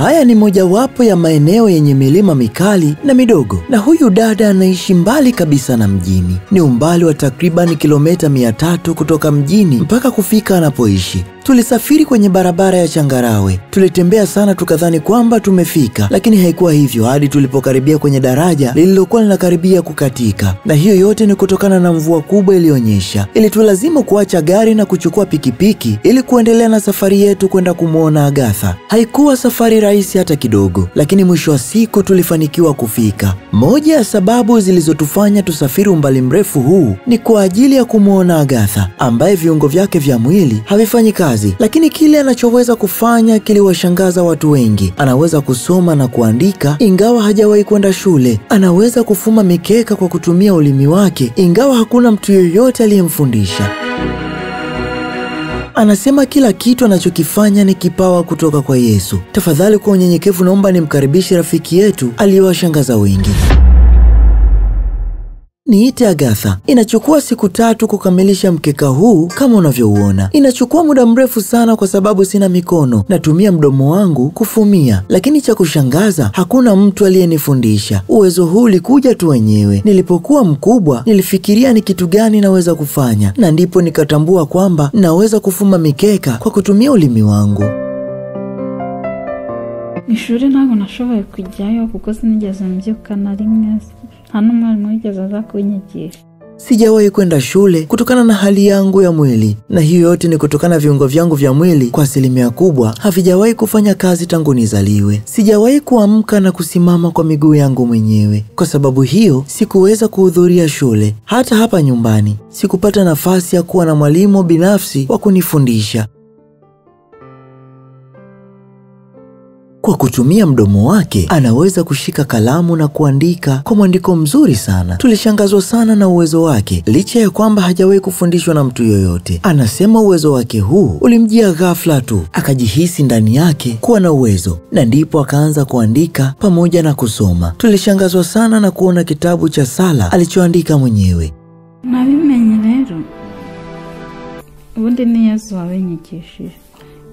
Haya ni mojawapo ya maeneo yenye milima mikali na midogo, na huyu dada anaishi mbali kabisa na mjini. Ni umbali wa takriban kilomita 300 kutoka mjini mpaka kufika anapoishi. Tulisafiri kwenye barabara ya changarawe. Tulitembea sana tukadhani kwamba tumefika, lakini haikuwa hivyo hadi tulipokaribia kwenye daraja lililokuwa linakaribia kukatika. Na hiyo yote ni kutokana na mvua kubwa iliyonyesha. Ilitulazimu kuacha gari na kuchukua pikipiki ili kuendelea na safari yetu kwenda kumuona Agatha. Haikuwa safari rahisi hata kidogo, lakini mwisho wa siku tulifanikiwa kufika. Moja ya sababu zilizotufanya tusafiri umbali mrefu huu ni kwa ajili ya kumuona Agatha, ambaye viungo vyake vya mwili havifanyi kazi. Lakini kile anachoweza kufanya kiliwashangaza watu wengi. Anaweza kusoma na kuandika ingawa hajawahi kwenda shule. Anaweza kufuma mikeka kwa kutumia ulimi wake ingawa hakuna mtu yeyote aliyemfundisha. Anasema kila kitu anachokifanya ni kipawa kutoka kwa Yesu. Tafadhali kwa unyenyekevu naomba nimkaribishe rafiki yetu aliyewashangaza wengi. Niite Agatha. Inachukua siku 3 kukamilisha mkeka huu kama unavyouona. Inachukua muda mrefu sana kwa sababu sina mikono. Natumia mdomo wangu kufumia. Lakini cha kushangaza, hakuna mtu aliyenifundisha. Uwezo huu ulikuja tu wenyewe. Nilipokuwa mkubwa, nilifikiria ni kitu gani naweza kufanya. Na ndipo nikatambua kwamba naweza kufuma mikeka kwa kutumia ulimi wangu. Ishuri ntabwo nashoboye kujyayo kuko sinigeze mbyuka na rimwe. Hano mwalimu wigeze aza kunyigisha. Sijawahi kwenda shule kutokana na hali yangu ya mwili, na hiyo yote ni kutokana na viungo vyangu vya mwili kwa asilimia kubwa havijawahi kufanya kazi tangu nizaliwe. Sijawahi kuamka na kusimama kwa miguu yangu mwenyewe. Kwa sababu hiyo sikuweza kuhudhuria shule. Hata hapa nyumbani sikupata nafasi ya kuwa na mwalimu binafsi wa kunifundisha. Kwa kutumia mdomo wake, anaweza kushika kalamu na kuandika kwa mwandiko mzuri sana. Tulishangazwa sana na uwezo wake, licha ya kwamba hajawahi kufundishwa na mtu yoyote. Anasema uwezo wake huu ulimjia ghafla tu, akajihisi ndani yake kuwa na uwezo, na ndipo akaanza kuandika pamoja na kusoma. Tulishangazwa sana na kuona kitabu cha sala alichoandika mwenyewe. Nabimenye rero. Ubundi ni Yesu wabinyigishije.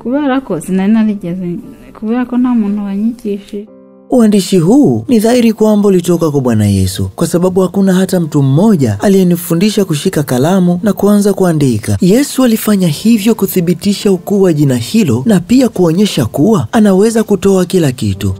Kubera ko sinari narigeze kubera ko nta muntu wanyigishije. Uandishi huu ni dhahiri kwamba ulitoka kwa Bwana Yesu, kwa sababu hakuna hata mtu mmoja aliyenifundisha kushika kalamu na kuanza kuandika. Yesu alifanya hivyo kuthibitisha ukuu wa jina hilo na pia kuonyesha kuwa anaweza kutoa kila kitu.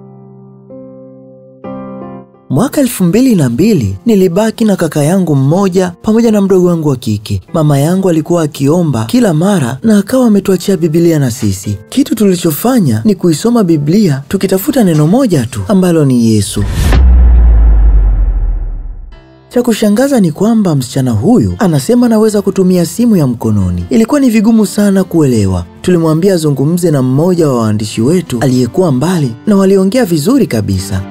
Mwaka 2002 nilibaki na kaka yangu mmoja pamoja na mdogo wangu wa kike. Mama yangu alikuwa akiomba kila mara na akawa ametuachia Biblia na sisi. Kitu tulichofanya ni kuisoma Biblia tukitafuta neno moja tu ambalo ni Yesu. Cha kushangaza ni kwamba msichana huyu anasema anaweza kutumia simu ya mkononi. Ilikuwa ni vigumu sana kuelewa. Tulimwambia azungumze na mmoja wa waandishi wetu aliyekuwa mbali na waliongea vizuri kabisa.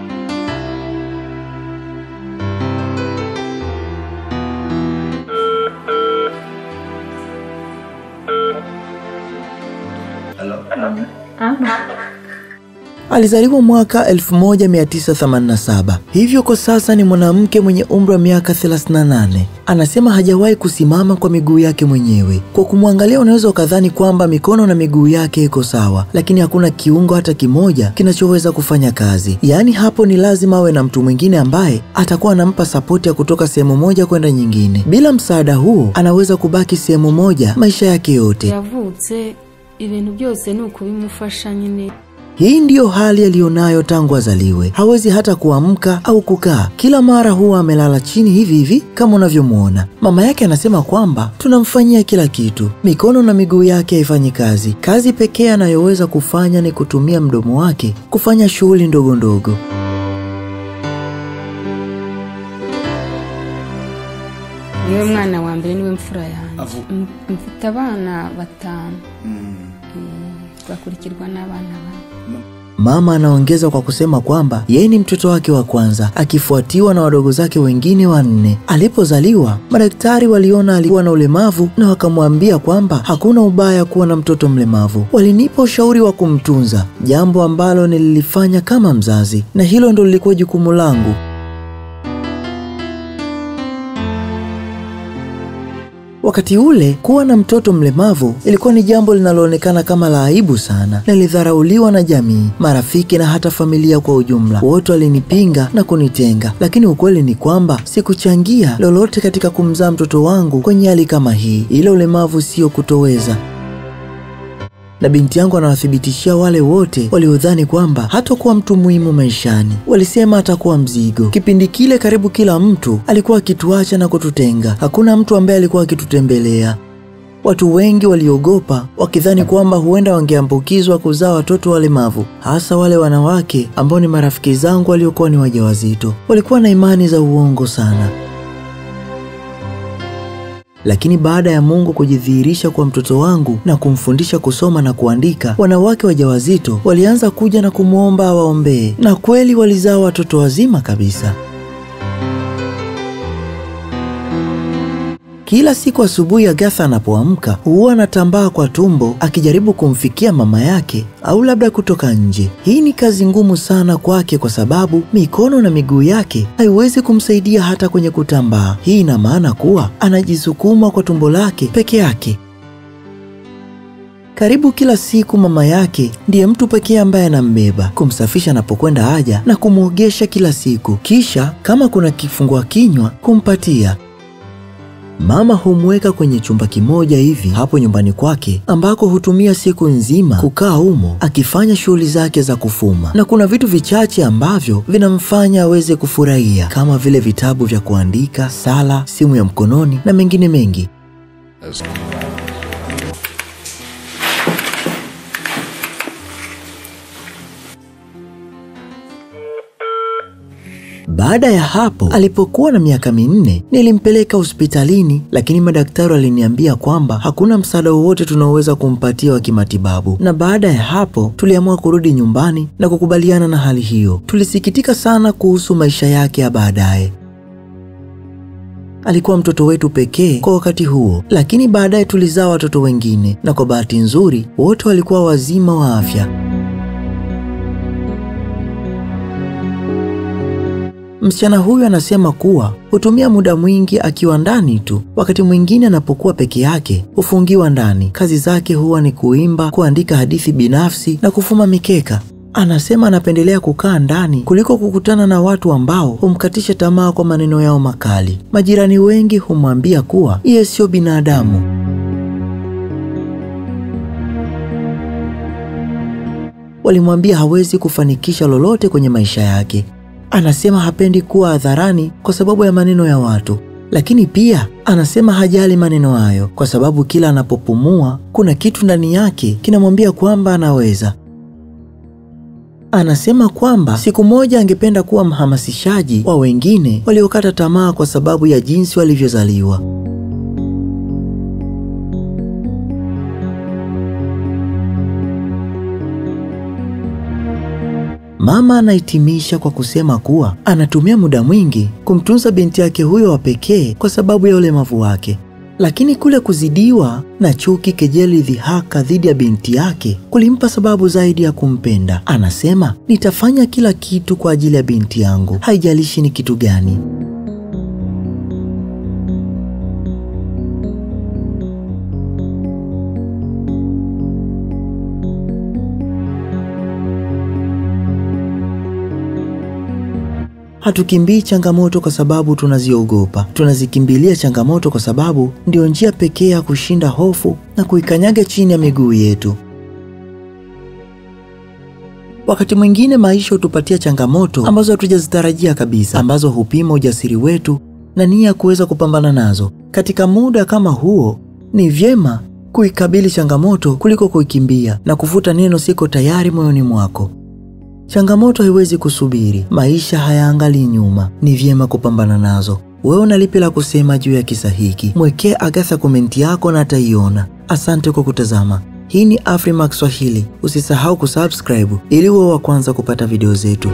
Alizaliwa mwaka 1987. Hivyo kwa sasa ni mwanamke mwenye umri wa miaka 38. Anasema hajawahi kusimama kwa miguu yake mwenyewe. Kwa kumwangalia unaweza ukadhani kwamba mikono na miguu yake iko sawa, lakini hakuna kiungo hata kimoja kinachoweza kufanya kazi. Yaani hapo ni lazima awe na mtu mwingine ambaye atakuwa anampa sapoti ya kutoka sehemu moja kwenda nyingine. Bila msaada huo anaweza kubaki sehemu moja maisha yake yote. Yavutse ibintu byose ni ukubimufasha nyine. Hii ndiyo hali aliyonayo tangu azaliwe. Hawezi hata kuamka au kukaa. Kila mara huwa amelala chini hivi hivi kama unavyomuona. Mama yake anasema kwamba tunamfanyia kila kitu. Mikono na miguu yake haifanyi kazi. Kazi pekee anayoweza kufanya ni kutumia mdomo wake kufanya shughuli ndogo ndogo. Niwe mwana wa mbere niwe mfura yanjye. Mfite abana 5. Bakurikirwa n'abana 4. Mama anaongeza kwa kusema kwamba yeye ni mtoto wake wa kwanza, akifuatiwa na wadogo zake wengine 4. Alipozaliwa, madaktari waliona alikuwa na ulemavu na wakamwambia kwamba hakuna ubaya kuwa na mtoto mlemavu. Walinipa ushauri wa kumtunza, jambo ambalo nililifanya kama mzazi, na hilo ndo lilikuwa jukumu langu. Wakati ule kuwa na mtoto mlemavu ilikuwa ni jambo linaloonekana kama la aibu sana, na lilidharauliwa na jamii, marafiki na hata familia kwa ujumla. Wote walinipinga na kunitenga, lakini ukweli ni kwamba sikuchangia lolote katika kumzaa mtoto wangu kwenye hali kama hii. Ila ulemavu sio kutoweza. Na binti yangu anawathibitishia wale wote waliodhani kwamba hatakuwa mtu muhimu maishani. Walisema atakuwa mzigo. Kipindi kile karibu kila mtu alikuwa akituacha na kututenga. Hakuna mtu ambaye alikuwa akitutembelea. Watu wengi waliogopa, wakidhani kwamba huenda wangeambukizwa kuzaa watoto walemavu, hasa wale wanawake ambao ni marafiki zangu waliokuwa ni wajawazito. Walikuwa na imani za uongo sana. Lakini baada ya Mungu kujidhihirisha kwa mtoto wangu na kumfundisha kusoma na kuandika, wanawake wajawazito walianza kuja na kumuomba awaombee, na kweli walizaa watoto wazima kabisa. Kila siku asubuhi Agatha anapoamka huwa anatambaa kwa tumbo akijaribu kumfikia mama yake au labda kutoka nje. Hii ni kazi ngumu sana kwake kwa sababu mikono na miguu yake haiwezi kumsaidia hata kwenye kutambaa. Hii ina maana kuwa anajisukuma kwa tumbo lake peke yake. Karibu kila siku mama yake ndiye mtu pekee ambaye anambeba, kumsafisha anapokwenda haja na kumuogesha kila siku. Kisha kama kuna kifungua kinywa kumpatia. Mama humweka kwenye chumba kimoja hivi hapo nyumbani kwake, ambako hutumia siku nzima kukaa humo akifanya shughuli zake za kufuma. Na kuna vitu vichache ambavyo vinamfanya aweze kufurahia, kama vile vitabu vya kuandika, sala, simu ya mkononi na mengine mengi. Baada ya hapo, alipokuwa na miaka 4, nilimpeleka hospitalini, lakini madaktari waliniambia kwamba hakuna msaada wowote tunaoweza kumpatia wa kimatibabu. Na baada ya hapo, tuliamua kurudi nyumbani na kukubaliana na hali hiyo. Tulisikitika sana kuhusu maisha yake ya baadaye. Alikuwa mtoto wetu pekee kwa wakati huo, lakini baadaye tulizaa watoto wengine, na kwa bahati nzuri wote walikuwa wazima wa afya. Msichana huyu anasema kuwa hutumia muda mwingi akiwa ndani tu. Wakati mwingine anapokuwa peke yake hufungiwa ndani. Kazi zake huwa ni kuimba, kuandika hadithi binafsi na kufuma mikeka. Anasema anapendelea kukaa ndani kuliko kukutana na watu ambao humkatisha tamaa kwa maneno yao makali. Majirani wengi humwambia kuwa yeye sio binadamu. Walimwambia hawezi kufanikisha lolote kwenye maisha yake. Anasema hapendi kuwa hadharani kwa sababu ya maneno ya watu, lakini pia anasema hajali maneno hayo kwa sababu kila anapopumua kuna kitu ndani yake kinamwambia kwamba anaweza. Anasema kwamba siku moja angependa kuwa mhamasishaji wa wengine waliokata tamaa kwa sababu ya jinsi walivyozaliwa. Mama anahitimisha kwa kusema kuwa anatumia muda mwingi kumtunza binti yake huyo wa pekee kwa sababu ya ulemavu wake. Lakini kule kuzidiwa na chuki, kejeli, dhihaka dhidi ya binti yake kulimpa sababu zaidi ya kumpenda. Anasema, nitafanya kila kitu kwa ajili ya binti yangu, haijalishi ni kitu gani. Hatukimbii changamoto kwa sababu tunaziogopa. Tunazikimbilia changamoto kwa sababu ndio njia pekee ya kushinda hofu na kuikanyaga chini ya miguu yetu. Wakati mwingine maisha hutupatia changamoto ambazo hatujazitarajia kabisa, ambazo hupima ujasiri wetu na nia kuweza kupambana nazo. Katika muda kama huo, ni vyema kuikabili changamoto kuliko kuikimbia na kufuta neno siko tayari moyoni mwako. Changamoto haiwezi kusubiri, maisha hayaangali nyuma, ni vyema kupambana nazo. Wewe una lipi la kusema juu ya kisa hiki? Mwekee Agatha komenti yako na ataiona. Asante kwa kutazama. Hii ni Afrimax Swahili. Usisahau kusubscribe ili uwe wa kwanza kupata video zetu.